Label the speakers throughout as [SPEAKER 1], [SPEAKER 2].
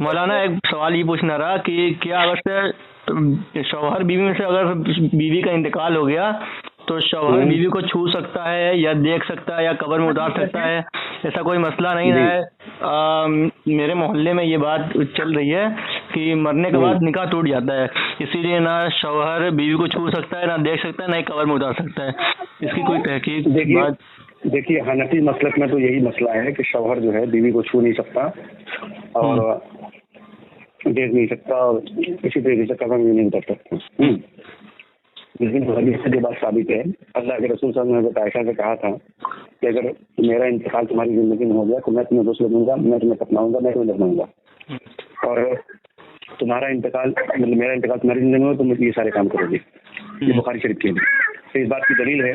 [SPEAKER 1] مولانا، ایک سوال یہ پوچھنا رہا کہ کیا اگر سے شوہر بیوی میں سے اگر بیوی کا انتقال ہو گیا تو شوہر
[SPEAKER 2] ہوں،
[SPEAKER 1] بیوی کو چھو سکتا ہے یا دیکھ سکتا ہے یا قبر میں اتار سکتا ہے؟ ایسا کوئی مسئلہ نہیں
[SPEAKER 2] جی۔
[SPEAKER 1] ہے۔ میرے محلے میں یہ بات چل رہی ہے کہ مرنے کے
[SPEAKER 2] ہوں،
[SPEAKER 1] بعد نکاح ٹوٹ جاتا ہے، اسی لیے نہ شوہر بیوی کو چھو سکتا ہے، نہ دیکھ سکتا ہے، نہ ہی قبر میں اتار سکتا ہے۔ اس کی کوئی تحقیق
[SPEAKER 2] دیکھیے
[SPEAKER 1] بات؟
[SPEAKER 2] دیکھیے حنفی مسلک میں تو یہی مسئلہ ہے کہ شوہر جو ہے بیوی کو چھو نہیں سکتا اور دیکھ نہیں سکتا اور کسی طریقے سے قبر میں نہیں اتر سکتا۔ لیکن حدیث سے یہ بات ثابت ہے، اللہ کے رسول صلی اللہ علیہ وسلم نے حضرت عائشہ سے کہا تھا کہ اگر میرا انتقال تمہاری زندگی میں ہو گیا تو میں تمہیں غسل دوں گا، میں تمہیں کفناؤں گا، میں تمہیں دفناؤں گا، اور تمہارا انتقال مطلب میرا انتقال تمہاری زندگی میں ہو تو مجھے یہ سارے کام کرو گے۔ یہ بخاری شریف کے لیے تو اس بات کی دلیل ہے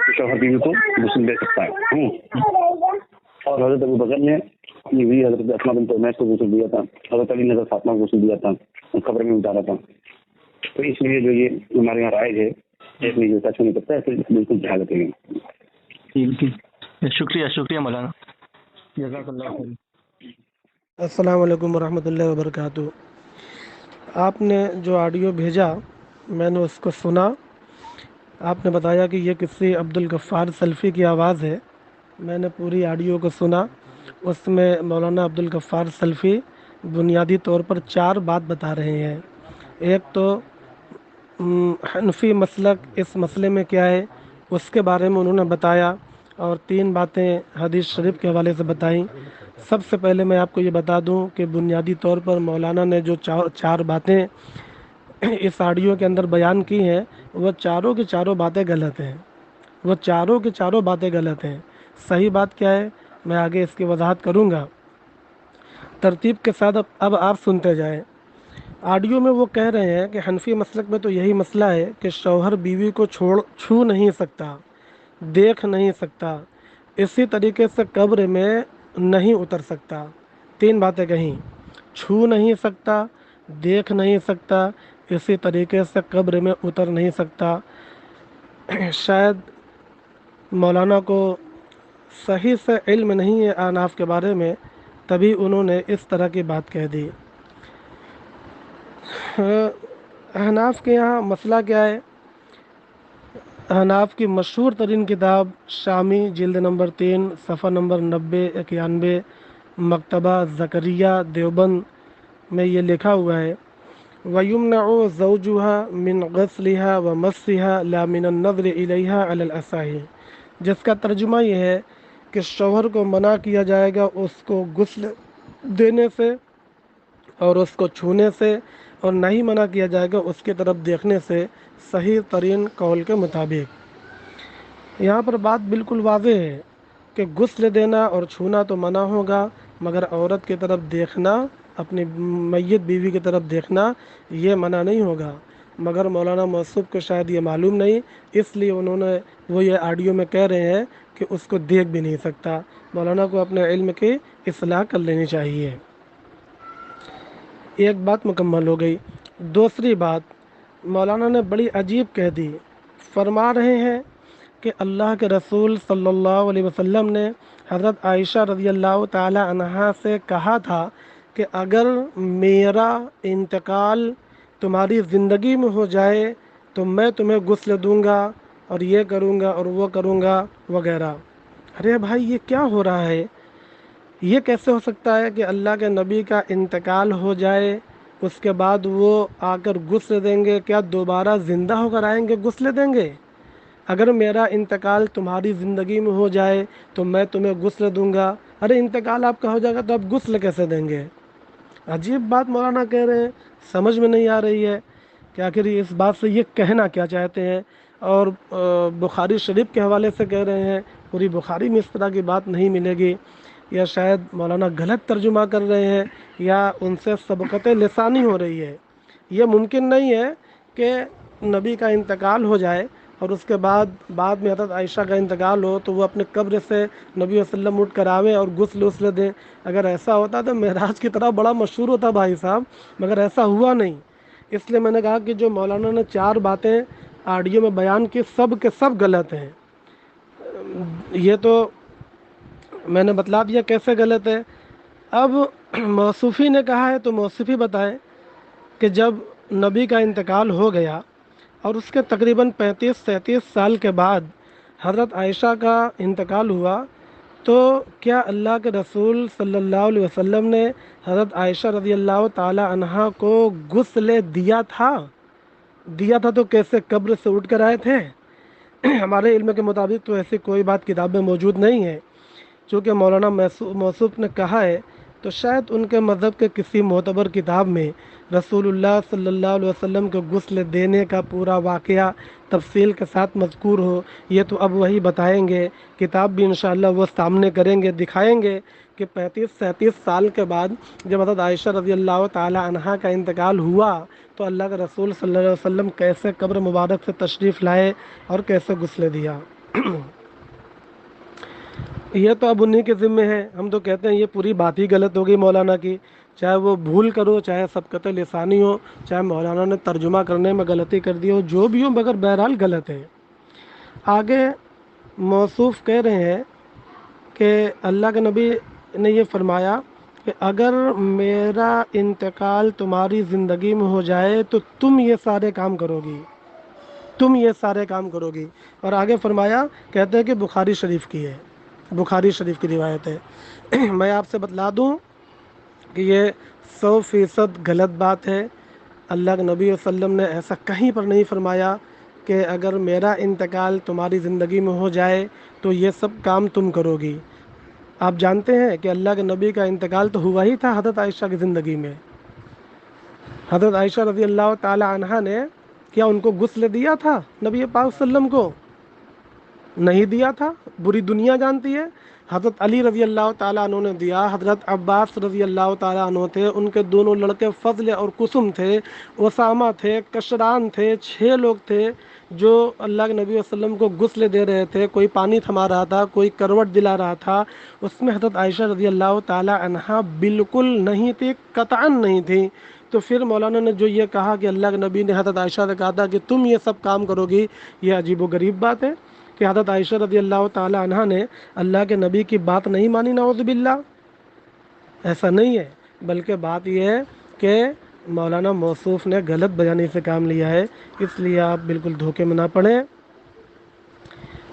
[SPEAKER 2] کہ شوہر بیوی کو غسل دے سکتا ہے۔ اور حضرت ابو بکر نے اپنی بیوی حضرت اسماء بنت عمیس کو غسل دیا تھا، حضرت علی نے حضرت فاطمہ کو غسل دیا تھا، قبر میں اتارا تھا۔ تو اس لیے جو یہ ہمارے یہاں رائج ہے ایک نہیں جو سچ نہیں کرتا ہے، پھر بالکل جہالت ہے۔
[SPEAKER 1] ٹھیک ہے، شکریہ شکریہ مولانا، جزاک اللہ خیر۔
[SPEAKER 3] السلام علیکم ورحمۃ اللہ وبرکاتہ۔ آپ نے جو آڈیو بھیجا میں نے اس کو سنا۔ آپ نے بتایا کہ یہ کسی عبدالغفار سلفی کی آواز ہے۔ میں نے پوری آڈیو کو سنا۔ اس میں مولانا عبدالغفار سلفی بنیادی طور پر 4 بات بتا رہے ہیں۔ ایک تو حنفی مسلک اس مسئلے میں کیا ہے اس کے بارے میں انہوں نے بتایا، اور 3 باتیں حدیث شریف کے حوالے سے بتائیں۔ سب سے پہلے میں آپ کو یہ بتا دوں کہ بنیادی طور پر مولانا نے جو 4 باتیں اس آڈیو کے اندر بیان کی ہیں وہ چاروں کی چاروں باتیں غلط ہیں۔ وہ چاروں کی چاروں باتیں غلط ہیں۔ صحیح بات کیا ہے میں آگے اس کی وضاحت کروں گا، ترتیب کے ساتھ اب آپ سنتے جائیں۔ آڈیو میں وہ کہہ رہے ہیں کہ حنفی مسلک میں تو یہی مسئلہ ہے کہ شوہر بیوی کو چھو نہیں سکتا، دیکھ نہیں سکتا، اسی طریقے سے قبر میں نہیں اتر سکتا۔ 3 باتیں کہیں، چھو نہیں سکتا، دیکھ نہیں سکتا، اسی طریقے سے قبر میں اتر نہیں سکتا۔ شاید مولانا کو صحیح سے علم نہیں ہے احناف کے بارے میں، تبھی انہوں نے اس طرح کی بات کہہ دی۔ احناف کے یہاں مسئلہ کیا ہے؟ احناف کی مشہور ترین کتاب شامی جلد نمبر 3 صفحہ نمبر 90-91 مکتبہ زکریہ دیوبند میں یہ لکھا ہوا ہے وَيُمْنَعُ زَوْجُهَا مِنْ غَسْلِهَا وَمَسِّهَا لَا مِنَ النَّظْرِ إِلَيْهَا عَلَى الْأَصَحِّ، جس کا ترجمہ یہ ہے کہ شوہر کو منع کیا جائے گا اس کو غسل دینے سے اور اس کو چھونے سے، اور نہیں منع کیا جائے گا اس کی طرف دیکھنے سے، صحیح ترین قول کے مطابق۔ یہاں پر بات بالکل واضح ہے کہ غسل دینا اور چھونا تو منع ہوگا، مگر عورت کی طرف دیکھنا، اپنی میت بیوی کی طرف دیکھنا یہ منع نہیں ہوگا۔ مگر مولانا موصوف کو شاید یہ معلوم نہیں، اس لیے انہوں نے وہ یہ آڈیو میں کہہ رہے ہیں کہ اس کو دیکھ بھی نہیں سکتا۔ مولانا کو اپنے علم کی اصلاح کر لینی چاہیے۔ ایک بات مکمل ہو گئی۔ دوسری بات مولانا نے بڑی عجیب کہہ دی، فرما رہے ہیں کہ اللہ کے رسول صلی اللہ علیہ وسلم نے حضرت عائشہ رضی اللہ تعالی عنہا سے کہا تھا کہ اگر میرا انتقال تمہاری زندگی میں ہو جائے تو میں تمہیں غسل دوں گا اور یہ کروں گا اور وہ کروں گا وغیرہ۔ ارے بھائی یہ کیا ہو رہا ہے؟ یہ کیسے ہو سکتا ہے کہ اللہ کے نبی کا انتقال ہو جائے اس کے بعد وہ آ کر غسل دیں گے؟ کیا دوبارہ زندہ ہو کر آئیں گے غسل دیں گے؟ اگر میرا انتقال تمہاری زندگی میں ہو جائے تو میں تمہیں غسل دوں گا، ارے انتقال آپ کا ہو جائے گا تو آپ غسل کیسے دیں گے؟ عجیب بات مولانا کہہ رہے ہیں، سمجھ میں نہیں آ رہی ہے کہ آخر اس بات سے یہ کہنا کیا چاہتے ہیں۔ اور بخاری شریف کے حوالے سے کہہ رہے ہیں، پوری بخاری میں اس طرح کی بات نہیں ملے گی، یا شاید مولانا غلط ترجمہ کر رہے ہیں یا ان سے سبقت لسانی ہو رہی ہے۔ یہ ممکن نہیں ہے کہ نبی کا انتقال ہو جائے اور اس کے بعد میں حضرت عائشہ کا انتقال ہو تو وہ اپنے قبر سے نبی صلی اللہ علیہ وسلم اٹھ کر آویں اور غسل دیں۔ اگر ایسا ہوتا تو معراج کی طرح بڑا مشہور ہوتا بھائی صاحب، مگر ایسا ہوا نہیں۔ اس لیے میں نے کہا کہ جو مولانا نے 4 باتیں آڈیو میں بیان کی سب کے سب غلط ہیں۔ یہ تو میں نے بتلا دیا کیسے غلط ہے۔ اب موصوفی نے کہا ہے تو موصوفی بتائیں کہ جب نبی کا انتقال ہو گیا اور اس کے تقریباً 35-37 سال کے بعد حضرت عائشہ کا انتقال ہوا، تو کیا اللہ کے رسول صلی اللہ علیہ وسلم نے حضرت عائشہ رضی اللہ تعالی عنہا کو غسل دیا تھا؟ دیا تھا تو کیسے قبر سے اٹھ کر آئے تھے؟ ہمارے علم کے مطابق تو ایسی کوئی بات کتاب میں موجود نہیں ہے۔ چونکہ مولانا موصوف نے کہا ہے تو شاید ان کے مذہب کے کسی معتبر کتاب میں رسول اللہ صلی اللہ علیہ وسلم کو غسل دینے کا پورا واقعہ تفصیل کے ساتھ مذکور ہو۔ یہ تو اب وہی بتائیں گے، کتاب بھی انشاءاللہ وہ سامنے کریں گے، دکھائیں گے کہ 35-37 سال کے بعد جب حضرت عائشہ رضی اللہ تعالی عنہا کا انتقال ہوا تو اللہ کے رسول صلی اللہ علیہ وسلم کیسے قبر مبارک سے تشریف لائے اور کیسے غسل دیا۔ یہ تو اب انہی کے ذمے ہے۔ ہم تو کہتے ہیں یہ پوری بات ہی غلط ہو گئی مولانا کی، چاہے وہ بھول کرو، چاہے سبقت لسانی ہو، چاہے مولانا نے ترجمہ کرنے میں غلطی کر دی ہو، جو بھی ہو، مگر بہرحال غلط ہے۔ آگے موصوف کہہ رہے ہیں کہ اللہ کے نبی نے یہ فرمایا کہ اگر میرا انتقال تمہاری زندگی میں ہو جائے تو تم یہ سارے کام کرو گی، تم یہ سارے کام کرو گی۔ اور آگے فرمایا، کہتے ہیں کہ بخاری شریف کی ہے، بخاری شریف کی روایت ہے۔ میں آپ سے بتلا دوں کہ یہ 100% غلط بات ہے۔ اللہ کے نبی صلی اللہ علیہ وسلم نے ایسا کہیں پر نہیں فرمایا کہ اگر میرا انتقال تمہاری زندگی میں ہو جائے تو یہ سب کام تم کرو گی۔ آپ جانتے ہیں کہ اللہ کے نبی کا انتقال تو ہوا ہی تھا حضرت عائشہ کی زندگی میں۔ حضرت عائشہ رضی اللہ تعالی عنہا نے کیا ان کو غسل دیا تھا نبی پاک صلی اللہ علیہ وسلم کو؟ نہیں دیا تھا، بری دنیا جانتی ہے۔ حضرت علی رضی اللہ تعالیٰ عنہ نے دیا، حضرت عباس رضی اللہ تعالیٰ عنہ تھے، ان کے دونوں لڑکے فضل اور قسم تھے، اسامہ تھے، کشران تھے، 6 لوگ تھے جو اللہ کے نبی صلی اللہ علیہ وسلم کو غسل دے رہے تھے۔ کوئی پانی تھما رہا تھا، کوئی کروٹ دلا رہا تھا، اس میں حضرت عائشہ رضی اللہ تعالیٰ عنہا بالکل نہیں تھی، قطعاً نہیں تھی۔ تو پھر مولانا نے جو یہ کہا کہ اللہ کے نبی نے حضرت عائشہ سے کہا تھا کہ تم یہ سب کام کرو گی، یہ عجیب و غریب بات ہے کہ حضرت عائشہ رضی اللہ تعالی عنہا نے اللہ کے نبی کی بات نہیں مانی، نعوذ باللہ۔ ایسا نہیں ہے، بلکہ بات یہ ہے کہ مولانا موصوف نے غلط بیانی سے کام لیا ہے، اس لیے آپ بالکل دھوکے میں نہ پڑیں۔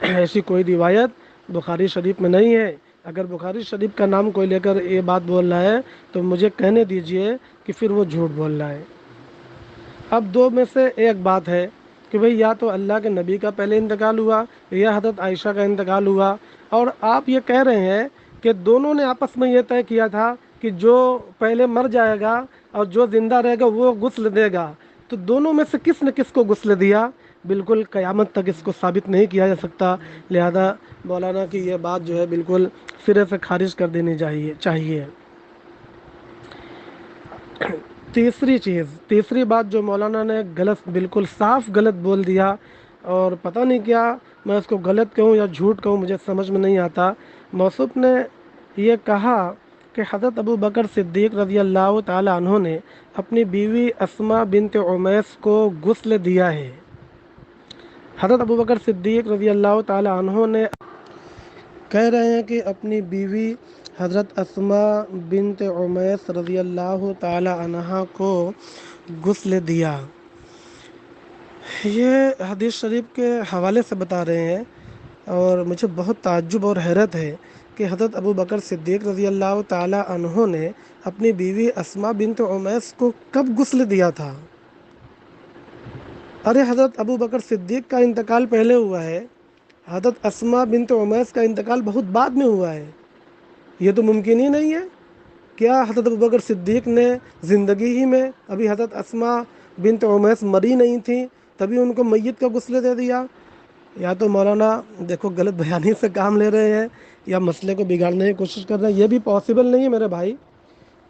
[SPEAKER 3] ایسی کوئی روایت بخاری شریف میں نہیں ہے۔ اگر بخاری شریف کا نام کوئی لے کر یہ بات بول رہا ہے تو مجھے کہنے دیجئے کہ پھر وہ جھوٹ بول رہا ہے۔ اب دو میں سے ایک بات ہے کہ بھئی یا تو اللہ کے نبی کا پہلے انتقال ہوا یا حضرت عائشہ کا انتقال ہوا، اور آپ یہ کہہ رہے ہیں کہ دونوں نے آپس میں یہ طے کیا تھا کہ جو پہلے مر جائے گا اور جو زندہ رہے گا وہ غسل دے گا، تو دونوں میں سے کس نے کس کو غسل دیا؟ بالکل قیامت تک اس کو ثابت نہیں کیا جا سکتا، لہذا مولانا کی یہ بات جو ہے بالکل سرے سے خارج کر دینی چاہیے۔ تیسری بات جو مولانا نے غلط، بالکل صاف غلط بول دیا، اور پتہ نہیں کیا میں اس کو غلط کہوں یا جھوٹ کہوں، مجھے سمجھ میں نہیں آتا۔ موصوف نے یہ کہا کہ حضرت ابو بکر صدیق رضی اللہ تعالی عنہ نے اپنی بیوی اسماء بنت عمیس کو غسل دیا ہے۔ حضرت ابو بکر صدیق رضی اللہ تعالی عنہ نے کہہ رہے ہیں کہ اپنی بیوی حضرت اسماء بنت عمیس رضی اللہ تعالی عنہا کو غسل دیا۔ یہ حدیث شریف کے حوالے سے بتا رہے ہیں، اور مجھے بہت تعجب اور حیرت ہے کہ حضرت ابو بکر صدیق رضی اللہ تعالی عنہ نے اپنی بیوی اسماء بنت عمیس کو کب غسل دیا تھا؟ ارے حضرت ابو بکر صدیق کا انتقال پہلے ہوا ہے، حضرت اسماء بنت عمیس کا انتقال بہت بعد میں ہوا ہے۔ یہ تو ممکن ہی نہیں ہے۔ کیا حضرت ابو بکر صدیق نے زندگی ہی میں ابھی حضرت اسماء بنت عمیس مری نہیں تھی تبھی ان کو میت کا غسل دے دیا؟ یا تو مولانا دیکھو غلط بیانی سے کام لے رہے ہیں یا مسئلے کو بگاڑنے کی کوشش کر رہے ہیں، یہ بھی پاسبل نہیں ہے میرے بھائی،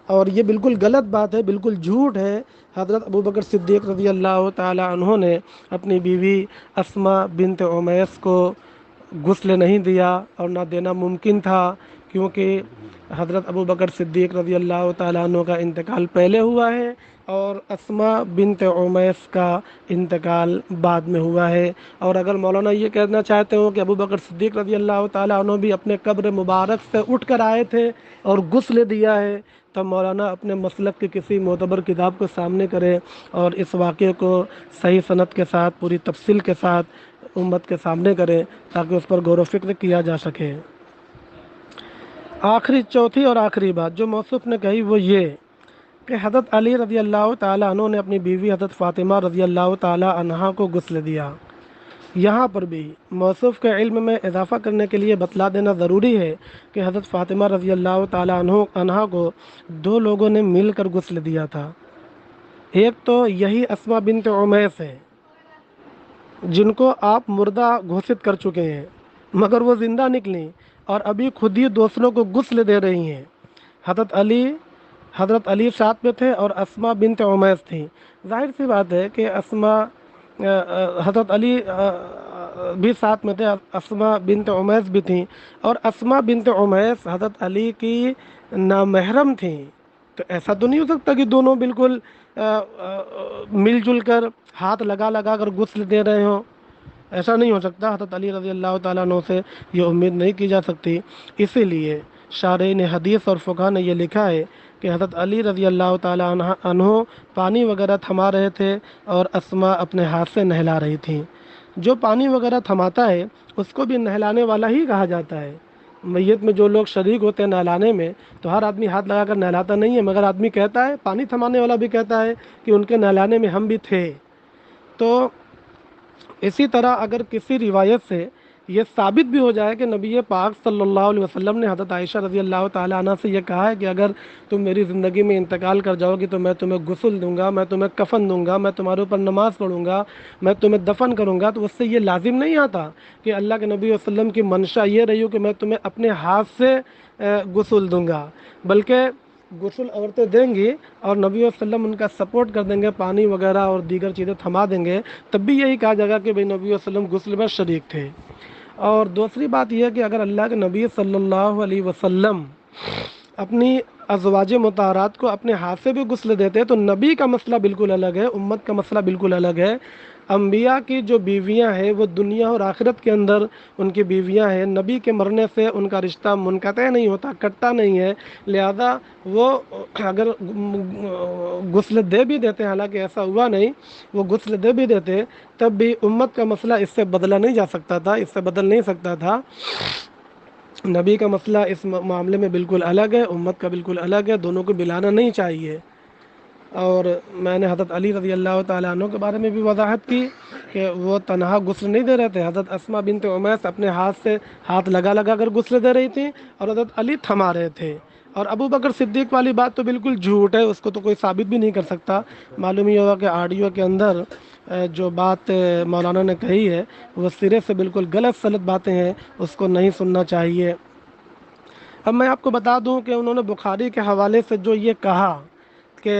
[SPEAKER 3] اور یہ بالکل غلط بات ہے، بالکل جھوٹ ہے۔ حضرت ابو بکر صدیق رضی اللہ تعالی عنہ نے اپنی بیوی اسماء بنت عمیس کو غسل نہیں دیا، اور نہ دینا ممکن تھا، کیونکہ حضرت ابو بکر صدیق رضی اللہ تعالیٰ عنہ کا انتقال پہلے ہوا ہے اور اسماء بنت عمیس کا انتقال بعد میں ہوا ہے۔ اور اگر مولانا یہ کہنا چاہتے ہوں کہ ابو بکر صدیق رضی اللہ تعالیٰ عنہ بھی اپنے قبر مبارک سے اٹھ کر آئے تھے اور غسل دیا ہے، تب مولانا اپنے مسلک کی کسی معتبر کتاب کو سامنے کرے اور اس واقعے کو صحیح سند کے ساتھ پوری تفصیل کے ساتھ امت کے سامنے کرے تاکہ اس پر غور و فکر کیا جا سکے۔ چوتھی اور آخری بات جو موصوف نے کہی وہ یہ کہ حضرت علی رضی اللہ تعالیٰ عنہ نے اپنی بیوی حضرت فاطمہ رضی اللہ تعالیٰ عنہا کو غسل دیا۔ یہاں پر بھی موصوف کے علم میں اضافہ کرنے کے لیے بتلا دینا ضروری ہے کہ حضرت فاطمہ رضی اللہ تعالیٰ عنہا کو دو لوگوں نے مل کر غسل دیا تھا۔ ایک تو یہی اسماء بنت عمیس ہے جن کو آپ مردہ گھوشت کر چکے ہیں، مگر وہ زندہ نکلیں اور ابھی خود ہی دوسروں کو غسل دے رہی ہیں۔ حضرت علی ساتھ میں تھے اور اسماء بنت عمیس تھیں۔ ظاہر سی بات ہے کہ حضرت علی بھی ساتھ میں تھے، اسماء بنت عمیس بھی تھیں، اور اسماء بنت عمیس حضرت علی کی نامحرم تھیں، تو ایسا تو نہیں ہو سکتا کہ دونوں بالکل مل جل کر ہاتھ لگا لگا کر غسل دے رہے ہوں، ایسا نہیں ہو سکتا۔ حضرت علی رضی اللہ تعالیٰ عنہ سے یہ امید نہیں کی جا سکتی، اسی لیے شارحین حدیث اور فقہ نے یہ لکھا ہے کہ حضرت علی رضی اللہ تعالیٰ عنہ پانی وغیرہ تھما رہے تھے اور اسماء اپنے ہاتھ سے نہلا رہی تھیں۔ جو پانی وغیرہ تھماتا ہے اس کو بھی نہلانے والا ہی کہا جاتا ہے۔ میت میں جو لوگ شریک ہوتے ہیں نہلانے میں تو ہر آدمی ہاتھ لگا کر نہلاتا نہیں ہے، مگر آدمی کہتا ہے، پانی تھمانے والا بھی کہتا ہے کہ ان کے نہلانے میں ہم بھی تھے۔ تو اسی طرح اگر کسی روایت سے یہ ثابت بھی ہو جائے کہ نبی پاک صلی اللہ علیہ وسلم نے حضرت عائشہ رضی اللہ تعالیٰ عنہ سے یہ کہا ہے کہ اگر تم میری زندگی میں انتقال کر جاؤ گی تو میں تمہیں غسل دوں گا، میں تمہیں کفن دوں گا، میں تمہارے اوپر نماز پڑھوں گا، میں تمہیں دفن کروں گا، تو اس سے یہ لازم نہیں آتا کہ اللہ کے نبی صلی اللہ علیہ وسلم کی منشا یہ رہی ہو کہ میں تمہیں اپنے ہاتھ سے غسل دوں گا، بلکہ غسل عورتیں دیں گی اور نبی صلی اللہ علیہ وسلم ان کا سپورٹ کر دیں گے، پانی وغیرہ اور دیگر چیزیں تھما دیں گے، تب بھی یہی کہا جائے گا کہ بھئی نبی صلی اللہ علیہ وسلم غسل میں شریک تھے۔ اور دوسری بات یہ ہے کہ اگر اللہ کے نبی صلی اللہ علیہ وسلم اپنی ازواج مطہرات کو اپنے ہاتھ سے بھی غسل دیتے تو نبی کا مسئلہ بالکل الگ ہے، امت کا مسئلہ بالکل الگ ہے۔ انبیاء کی جو بیویاں ہیں وہ دنیا اور آخرت کے اندر ان کی بیویاں ہیں، نبی کے مرنے سے ان کا رشتہ منقطع نہیں ہوتا، کٹتا نہیں ہے، لہذا وہ اگر غسل دے بھی دیتے، حالانکہ ایسا ہوا نہیں، وہ غسل دے بھی دیتے تب بھی امت کا مسئلہ اس سے بدلا نہیں جا سکتا تھا، اس سے بدل نہیں سکتا تھا۔ نبی کا مسئلہ اس معاملے میں بالکل الگ ہے، امت کا بالکل الگ ہے، دونوں کو ملانا نہیں چاہیے۔ اور میں نے حضرت علی رضی اللہ تعالیٰ عنہ کے بارے میں بھی وضاحت کی کہ وہ تنہا غسل نہیں دے رہے تھے، حضرت اسماء بنت عمیس اپنے ہاتھ سے ہاتھ لگا لگا کر غسل دے رہی تھیں اور حضرت علی تھما رہے تھے۔ اور ابو بکر صدیق والی بات تو بالکل جھوٹ ہے، اس کو تو کوئی ثابت بھی نہیں کر سکتا۔ معلوم یہ ہوگا کہ آڈیو کے اندر جو بات مولانا نے کہی ہے وہ سرے سے بالکل غلط سلط باتیں ہیں، اس کو نہیں سننا چاہیے۔ اب میں آپ کو بتا دوں کہ انہوں نے بخاری کے حوالے سے جو یہ کہا کہ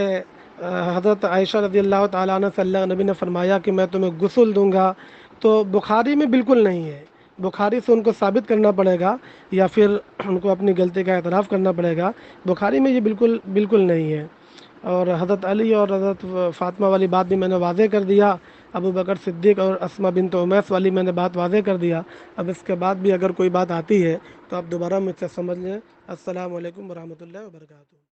[SPEAKER 3] حضرت عائشہ رضی اللہ تعالیٰ عنہ سے اللہ نبی نے فرمایا کہ میں تمہیں غسل دوں گا، تو بخاری میں بالکل نہیں ہے۔ بخاری سے ان کو ثابت کرنا پڑے گا یا پھر ان کو اپنی غلطی کا اعتراف کرنا پڑے گا، بخاری میں یہ بالکل نہیں ہے۔ اور حضرت علی اور حضرت فاطمہ والی بات بھی میں نے واضح کر دیا، ابو بکر صدیق اور اسماء بنت عمیس والی میں نے بات واضح کر دیا۔ اب اس کے بعد بھی اگر کوئی بات آتی ہے تو آپ دوبارہ مجھ سے سمجھ لیں۔ السلام علیکم ورحمۃ اللہ وبرکاتہ۔